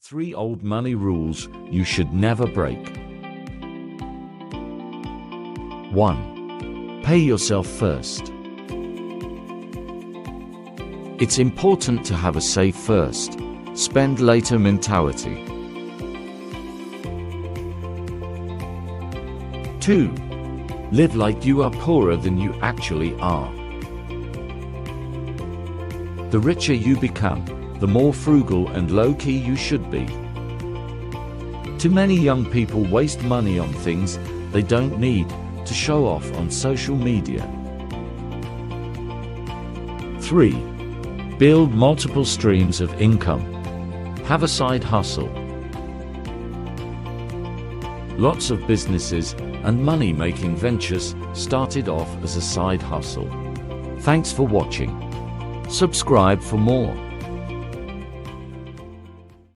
3 old money rules you should never break. 1. Pay yourself first. It's important to have a save first, spend later mentality. 2. Live like you are poorer than you actually are. The richer you become, the more frugal and low-key you should be. Too many young people waste money on things they don't need to show off on social media. 3. Build multiple streams of income. Have a side hustle. Lots of businesses and money-making ventures started off as a side hustle. Thanks for watching. Subscribe for more.